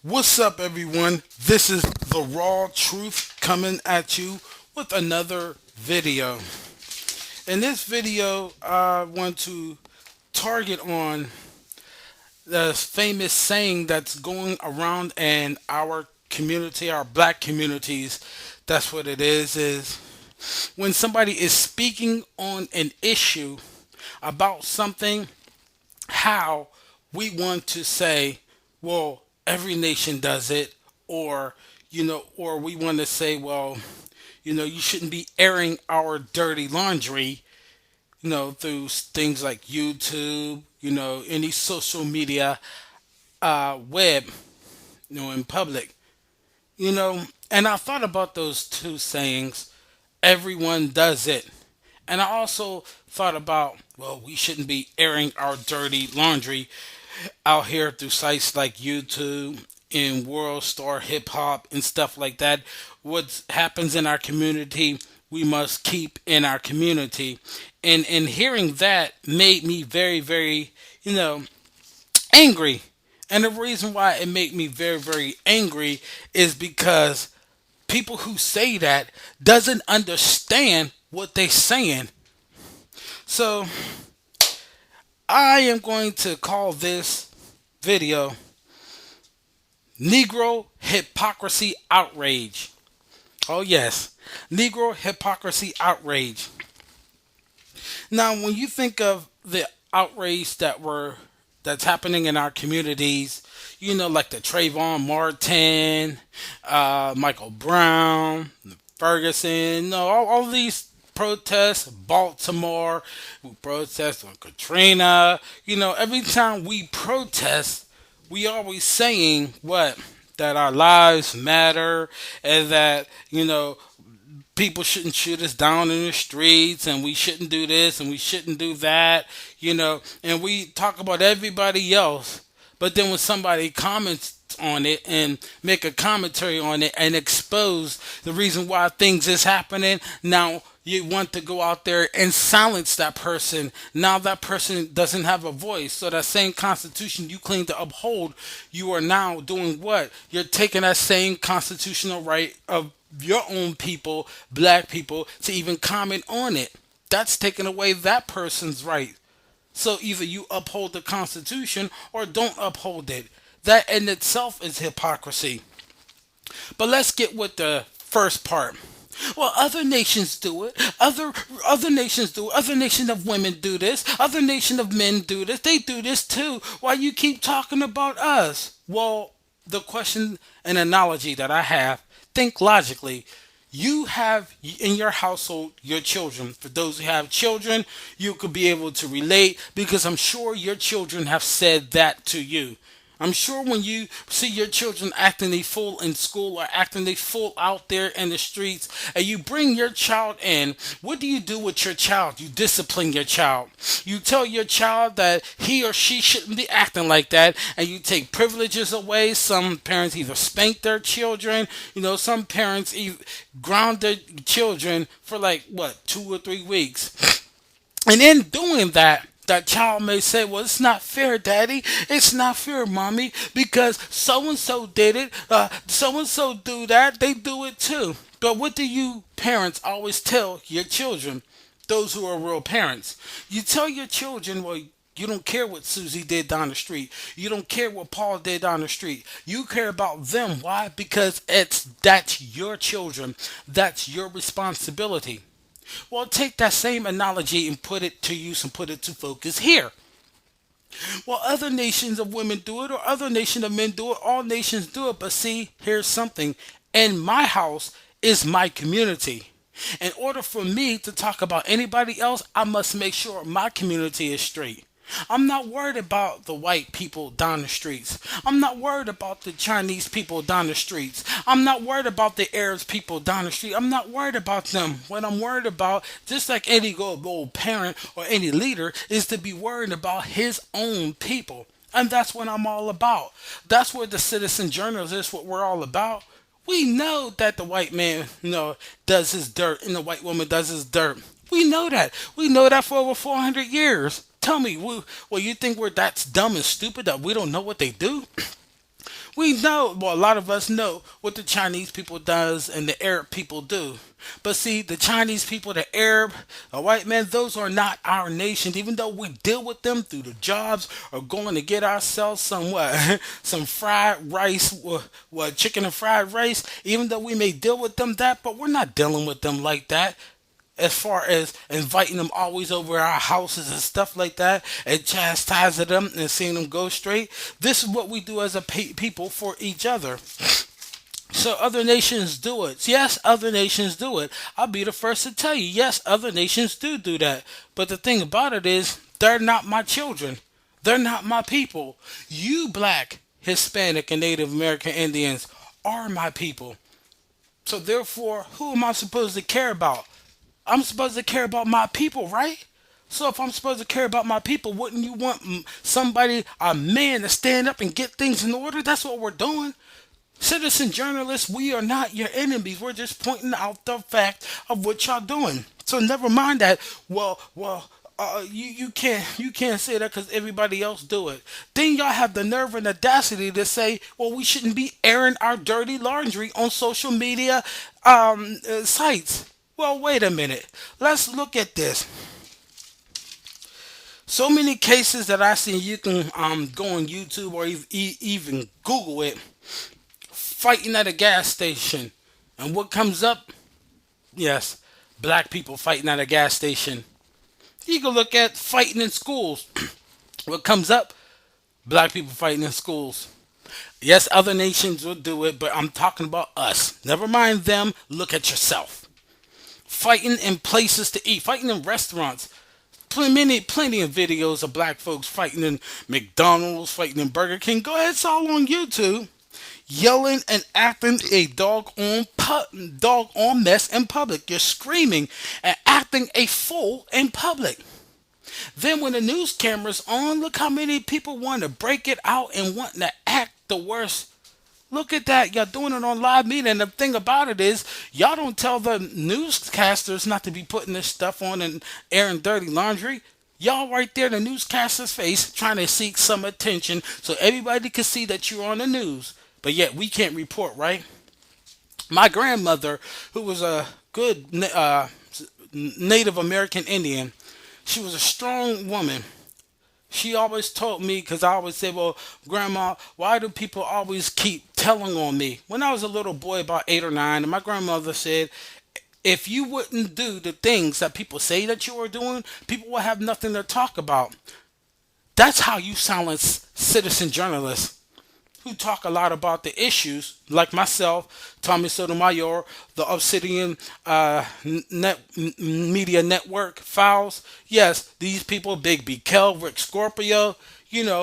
What's up, everyone? This is the Raw Truth coming at you with another video. In this video, I want to target on the famous saying that's going around in our community, our black communities. That's what it is when somebody is speaking on an issue about something, how we want to say, well, every nation does it, or or we want to say, well, you shouldn't be airing our dirty laundry, through things like YouTube, any social media, web, in public, And I thought about those two sayings. Everyone does it. And I also thought about, well, we shouldn't be airing our dirty laundry out here through sites like YouTube and World Star Hip Hop and stuff like that. What happens in our community, we must keep in our community. And hearing that made me very, very, angry. And the reason why it made me very, very angry is because people who say that doesn't understand what they're saying. So I am going to call this video Negro Hypocrisy Outrage. Oh yes, Negro Hypocrisy Outrage. Now, when you think of the outrage that's happening in our communities, like the Trayvon Martin, Michael Brown, Ferguson, no, all these protests, Baltimore, we protest on Katrina. Every time we protest, we always saying what? That our lives matter, and that people shouldn't shoot us down in the streets, and we shouldn't do this and we shouldn't do that, and we talk about everybody else. But then when somebody comments on it and make a commentary on it and expose the reason why things is happening, now you want to go out there and silence that person. Now that person doesn't have a voice. So that same constitution you claim to uphold, you are now doing what? You're taking that same constitutional right of your own people, black people, to even comment on it. That's taking away that person's right. So either you uphold the Constitution or don't uphold it. That in itself is hypocrisy. But let's get with the first part. Well, other nations do it. Other nations do it. Other nations of women do this. Other nation of men do this. They do this too. Why you keep talking about us? Well, the question and analogy that I have, think logically. You have in your household your children. For those who have children, you could be able to relate because I'm sure your children have said that to you. I'm sure when you see your children acting a fool in school or acting a fool out there in the streets, and you bring your child in, what do you do with your child? You discipline your child. You tell your child that he or she shouldn't be acting like that, and you take privileges away. Some parents either spank their children, some parents ground their children for like, what, 2 or 3 weeks. And in doing that, that child may say, well, it's not fair, daddy. It's not fair, mommy, because so and so did it. So and so do that. They do it too. But what do you parents always tell your children, those who are real parents? You tell your children, well, you don't care what Susie did down the street. You don't care what Paul did down the street. You care about them. Why? Because that's your children. That's your responsibility. Well, take that same analogy and put it to use and put it to focus here. Well, other nations of women do it, or other nations of men do it. All nations do it. But see, here's something. In my house is my community. In order for me to talk about anybody else, I must make sure my community is straight. I'm not worried about the white people down the streets. I'm not worried about the Chinese people down the streets. I'm not worried about the Arabs people down the street. I'm not worried about them. What I'm worried about, just like any good old parent or any leader, is to be worried about his own people. And that's what I'm all about. That's what the citizen journalist is, what we're all about. We know that the white man, does his dirt and the white woman does his dirt. We know that. We know that for over 400 years. Tell me, well, you think we're that dumb and stupid that we don't know what they do? We know, well, a lot of us know what the Chinese people does and the Arab people do. But see, the Chinese people, the Arab, the white man, those are not our nation. Even though we deal with them through the jobs or going to get ourselves some what, some fried rice, what chicken and fried rice. Even though we may deal with them that, but we're not dealing with them like that as far as inviting them always over our houses and stuff like that and chastising them and seeing them go straight. This is what we do as a people for each other. So other nations do it. Yes, other nations do it. I'll be the first to tell you, yes, other nations do that. But the thing about it is, they're not my children. They're not my people. You black, Hispanic, and Native American Indians are my people. So therefore, who am I supposed to care about? I'm supposed to care about my people, right? So if I'm supposed to care about my people, wouldn't you want somebody, a man, to stand up and get things in order? That's what we're doing. Citizen journalists, we are not your enemies. We're just pointing out the fact of what y'all doing. So never mind that. You can't say that because everybody else do it. Then y'all have the nerve and audacity to say, well, we shouldn't be airing our dirty laundry on social media sites. Well, wait a minute. Let's look at this. So many cases that I see, you can go on YouTube or even Google it, fighting at a gas station. And what comes up? Yes, black people fighting at a gas station. You can look at fighting in schools. What comes up? Black people fighting in schools. Yes, other nations will do it, but I'm talking about us. Never mind them. Look at yourself. Fighting in places to eat, fighting in restaurants. Plenty of videos of black folks fighting in McDonald's, fighting in Burger King. Go ahead, it's all on YouTube. Yelling and acting a dog on mess in public. You're screaming and acting a fool in public. Then when the news camera's on, look how many people want to break it out and want to act the worst. Look at that. Y'all doing it on live media. And the thing about it is, y'all don't tell the newscasters not to be putting this stuff on and airing dirty laundry. Y'all right there in the newscaster's face trying to seek some attention so everybody can see that you're on the news. But yet we can't report, right? My grandmother, who was a good Native American Indian, she was a strong woman. She always told me, because I always said, well, Grandma, why do people always keep telling on me? When I was a little boy, about 8 or 9, and my grandmother said, if you wouldn't do the things that people say that you are doing, people will have nothing to talk about. That's how you silence citizen journalists who talk a lot about the issues, like myself, Tommy Sotomayor, the Obsidian Media Network files. Yes, these people, Big B. Kel, Rick Scorpio, in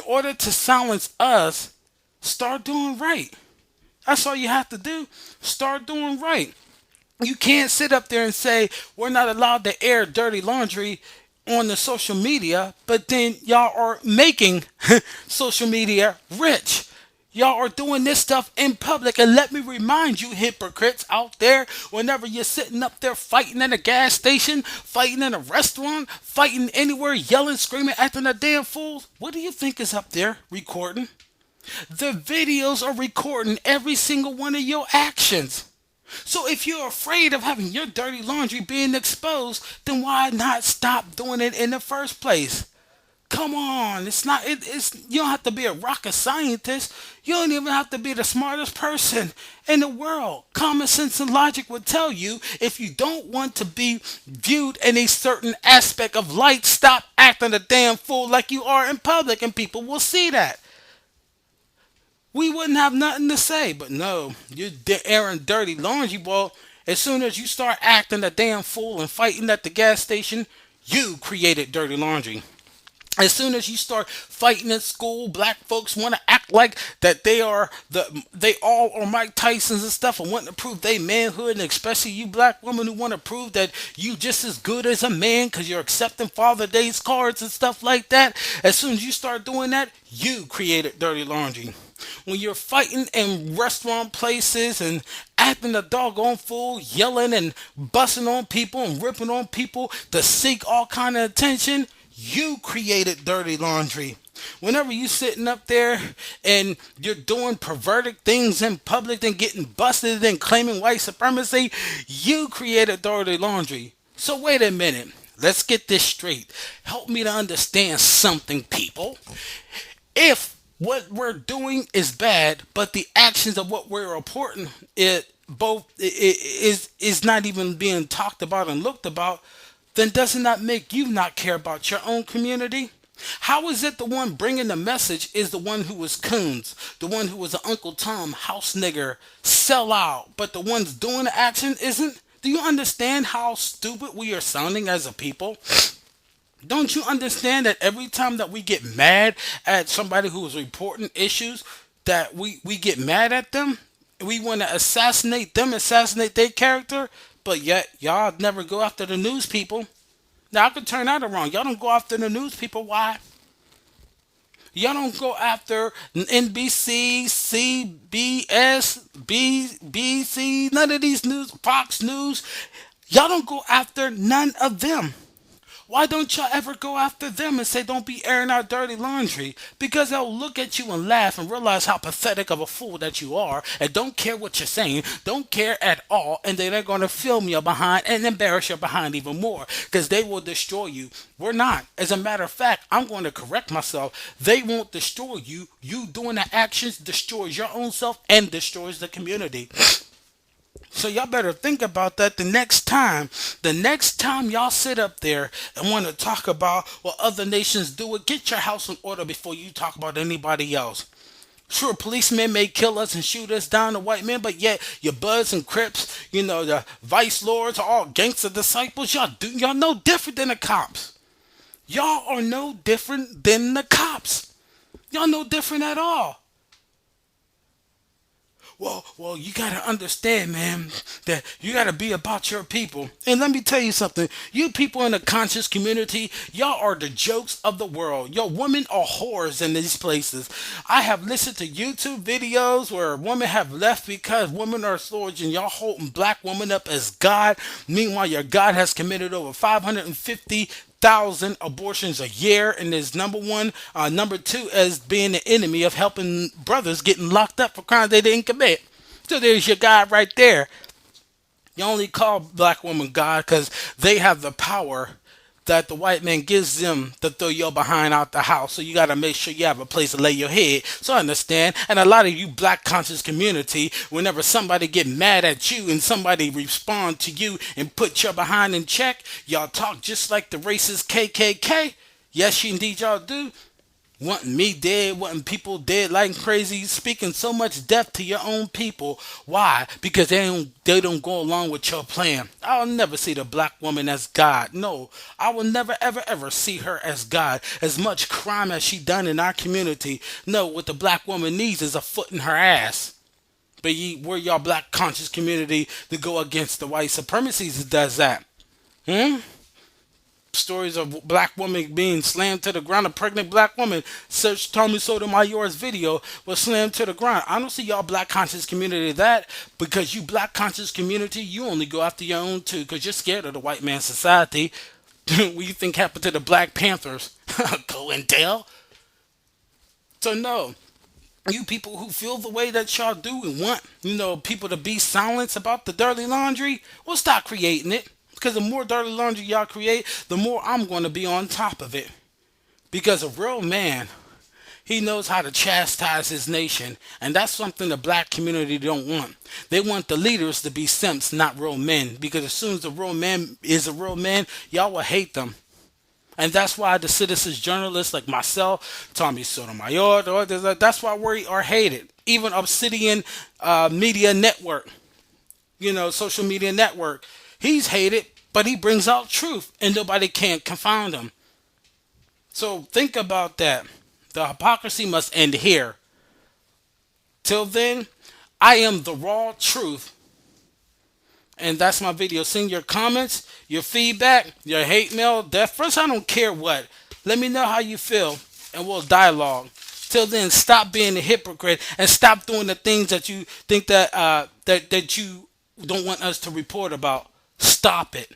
order to silence us, start doing right. That's all you have to do. Start doing right. You can't sit up there and say, we're not allowed to air dirty laundry on the social media, but then y'all are making social media rich. Y'all are doing this stuff in public, and let me remind you, hypocrites out there, whenever you're sitting up there fighting at a gas station, fighting in a restaurant, fighting anywhere, yelling, screaming, acting a damn fool, what do you think is up there recording? The videos are recording every single one of your actions. So if you're afraid of having your dirty laundry being exposed, then why not stop doing it in the first place? Come on, it's not. It's you don't have to be a rocket scientist. You don't even have to be the smartest person in the world. Common sense and logic would tell you if you don't want to be viewed in a certain aspect of light, stop acting a damn fool like you are in public, and people will see that. We wouldn't have nothing to say, but no, you're airing dirty laundry. Well, as soon as you start acting a damn fool and fighting at the gas station, you created dirty laundry. As soon as you start fighting in school, black folks want to act like that they all are Mike Tyson's and stuff and want to prove they manhood, and especially you black women who want to prove that you just as good as a man because you're accepting Father Day's cards and stuff like that. As soon as you start doing that, you created dirty laundry. When you're fighting in restaurant places and acting a doggone fool, yelling and busting on people and ripping on people to seek all kind of attention, You created dirty laundry. Whenever you sitting up there and you're doing perverted things in public and getting busted and claiming white supremacy, you created dirty laundry. So wait a minute. Let's get this straight. Help me to understand something, people. If what we're doing is bad, but the actions of what we're reporting is not even being talked about and looked about, then doesn't that make you not care about your own community? How is it the one bringing the message is the one who was coons, the one who was an Uncle Tom house nigger, sell out, but the ones doing the action isn't? Do you understand how stupid we are sounding as a people? Don't you understand that every time that we get mad at somebody who is reporting issues, that we get mad at them? We want to assassinate them, assassinate their character, but yet y'all never go after the news people. Now I could turn that around. Y'all don't go after the news people. Why? Y'all don't go after NBC, CBS, BBC, none of these news, Fox News. Y'all don't go after none of them. Why don't y'all ever go after them and say, don't be airing our dirty laundry? Because they'll look at you and laugh and realize how pathetic of a fool that you are and don't care what you're saying, don't care at all, and then they're going to film your behind and embarrass your behind even more because they will destroy you. We're not. As a matter of fact, I'm going to correct myself. They won't destroy you. You doing the actions destroys your own self and destroys the community. So y'all better think about that the next time. The next time y'all sit up there and want to talk about what other nations do, it get your house in order before you talk about anybody else. Sure, policemen may kill us and shoot us down, the white men, but yet your Bloods and Crips, the Vice Lords, are all gangster disciples. Y'all no different than the cops. Y'all are no different than the cops. Y'all no different at all. Well, you gotta understand, man, that you gotta be about your people. And let me tell you something. You people in the conscious community, y'all are the jokes of the world. Yo, women are whores in these places. I have listened to YouTube videos where women have left because women are swords and y'all holding black women up as God. Meanwhile, your God has committed over 550,000 abortions a year and is number two as being the enemy of helping brothers getting locked up for crimes they didn't commit. So there's your God right there. You only call black women God because they have the power that the white man gives them to throw your behind out the house. So you got to make sure you have a place to lay your head. So I understand. And a lot of you black conscious community, whenever somebody get mad at you and somebody respond to you and put your behind in check, y'all talk just like the racist KKK. Yes, indeed y'all do. Wanting me dead, wanting people dead like crazy, speaking so much death to your own people. Why? Because they don't go along with your plan. I'll never see the black woman as God. No, I will never ever ever see her as God. As much crime as she done in our community. No, what the black woman needs is a foot in her ass. But we're y'all black conscious community to go against the white supremacies that does that. Stories of black women being slammed to the ground. A pregnant black woman, search Tommy Sotomayor's video, was slammed to the ground. I don't see y'all black conscious community that, because you black conscious community, you only go after your own too because you're scared of the white man society. What do you think happened to the Black Panthers? Go and tell. So no, you people who feel the way that y'all do and want, people to be silent about the dirty laundry, well, stop creating it. Because the more dirty laundry y'all create, the more I'm going to be on top of it. Because a real man, he knows how to chastise his nation. And that's something the black community don't want. They want the leaders to be simps, not real men. Because as soon as a real man is a real man, y'all will hate them. And that's why the citizens journalists like myself, Tommy Sotomayor, that's why we are hated. Even Obsidian Media Network, social media network. He's hated, but he brings out truth, and nobody can confound him. So think about that. The hypocrisy must end here. Till then, I am the raw truth. And that's my video. Send your comments, your feedback, your hate mail, death. First, I don't care what. Let me know how you feel, and we'll dialogue. Till then, stop being a hypocrite and stop doing the things that you think that you don't want us to report about. Stop it.